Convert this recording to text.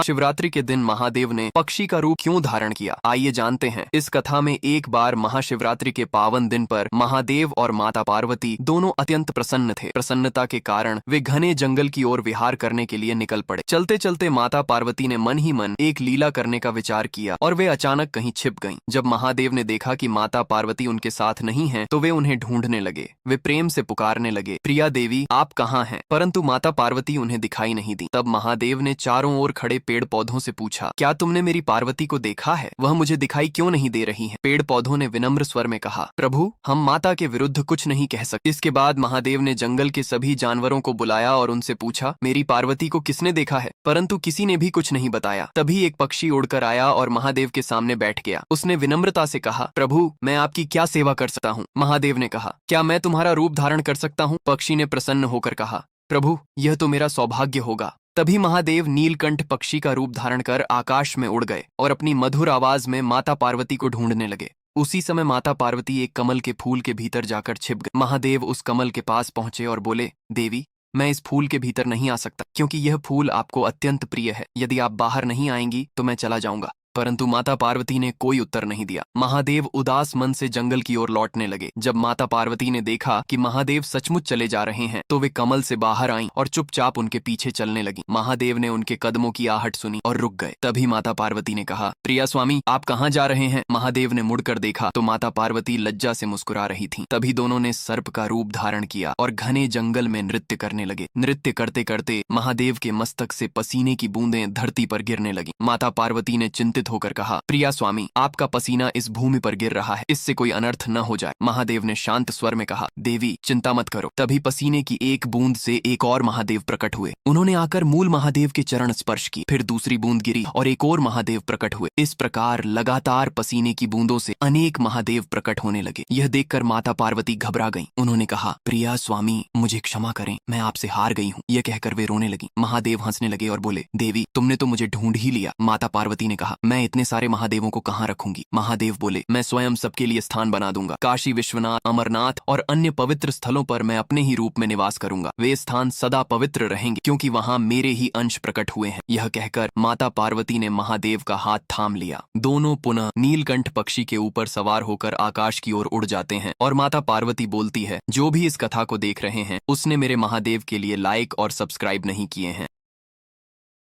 महाशिवरात्रि के दिन महादेव ने पक्षी का रूप क्यों धारण किया, आइए जानते हैं। इस कथा में एक बार महाशिवरात्रि के पावन दिन पर महादेव और माता पार्वती दोनों अत्यंत प्रसन्न थे। प्रसन्नता के कारण वे घने जंगल की ओर विहार करने के लिए निकल पड़े। चलते चलते माता पार्वती ने मन ही मन एक लीला करने का विचार किया और वे अचानक कहीं छिप गईं। जब महादेव ने देखा कि माता पार्वती उनके साथ नहीं है तो वे उन्हें ढूंढने लगे। वे प्रेम से पुकारने लगे, प्रिया देवी आप कहाँ हैं? परंतु माता पार्वती उन्हें दिखाई नहीं दी। तब महादेव ने चारों ओर खड़े पेड़ पौधों से पूछा, क्या तुमने मेरी पार्वती को देखा है? वह मुझे दिखाई क्यों नहीं दे रही है? पेड़ पौधों ने विनम्र स्वर में कहा, प्रभु हम माता के विरुद्ध कुछ नहीं कह सकते। इसके बाद महादेव ने जंगल के सभी जानवरों को बुलाया और उनसे पूछा, मेरी पार्वती को किसने देखा है? परंतु किसी ने भी कुछ नहीं बताया। तभी एक पक्षी उड़कर आया और महादेव के सामने बैठ गया। उसने विनम्रता से कहा, प्रभु मैं आपकी क्या सेवा कर सकता हूँ? महादेव ने कहा, क्या मैं तुम्हारा रूप धारण कर सकता हूँ? पक्षी ने प्रसन्न होकर कहा, प्रभु यह तो मेरा सौभाग्य होगा। तभी महादेव नीलकंठ पक्षी का रूप धारण कर आकाश में उड़ गए और अपनी मधुर आवाज में माता पार्वती को ढूंढने लगे। उसी समय माता पार्वती एक कमल के फूल के भीतर जाकर छिप गए। महादेव उस कमल के पास पहुंचे और बोले, देवी मैं इस फूल के भीतर नहीं आ सकता क्योंकि यह फूल आपको अत्यंत प्रिय है। यदि आप बाहर नहीं आएंगी तो मैं चला जाऊंगा। परंतु माता पार्वती ने कोई उत्तर नहीं दिया। महादेव उदास मन से जंगल की ओर लौटने लगे। जब माता पार्वती ने देखा कि महादेव सचमुच चले जा रहे हैं तो वे कमल से बाहर आईं और चुपचाप उनके पीछे चलने लगी। महादेव ने उनके कदमों की आहट सुनी और रुक गए। तभी माता पार्वती ने कहा, प्रिया स्वामी आप कहाँ जा रहे हैं? महादेव ने मुड़कर देखा तो माता पार्वती लज्जा से मुस्कुरा रही थी। तभी दोनों ने सर्प का रूप धारण किया और घने जंगल में नृत्य करने लगे। नृत्य करते करते महादेव के मस्तक से पसीने की बूंदें धरती पर गिरने लगी। माता पार्वती ने चिंतित होकर कहा, प्रिया स्वामी आपका पसीना इस भूमि पर गिर रहा है, इससे कोई अनर्थ न हो जाए। महादेव ने शांत स्वर में कहा, देवी चिंता मत करो। तभी पसीने की एक बूंद से एक और महादेव प्रकट हुए। उन्होंने आकर मूल महादेव के चरण स्पर्श की। फिर दूसरी बूंद गिरी और एक और महादेव प्रकट हुए। इस प्रकार लगातार पसीने की बूंदों से अनेक महादेव प्रकट होने लगे। यह देखकर माता पार्वती घबरा गईं। उन्होंने कहा, प्रिया स्वामी मुझे क्षमा करें, मैं आपसे हार गई हूँ। यह कहकर वे रोने लगी। महादेव हंसने लगे और बोले, देवी तुमने तो मुझे ढूंढ ही लिया। माता पार्वती ने कहा, मैं इतने सारे महादेवों को कहाँ रखूंगी? महादेव बोले, मैं स्वयं सबके लिए स्थान बना दूंगा। काशी विश्वनाथ, अमरनाथ और अन्य पवित्र स्थलों पर मैं अपने ही रूप में निवास करूंगा। वे स्थान सदा पवित्र रहेंगे क्योंकि वहां मेरे ही अंश प्रकट हुए हैं। यह कहकर माता पार्वती ने महादेव का हाथ थाम लिया। दोनों पुनः नीलकंठ पक्षी के ऊपर सवार होकर आकाश की ओर उड़ जाते हैं और माता पार्वती बोलती है, जो भी इस कथा को देख रहे हैं उसने मेरे महादेव के लिए लाइक और सब्सक्राइब नहीं किए हैं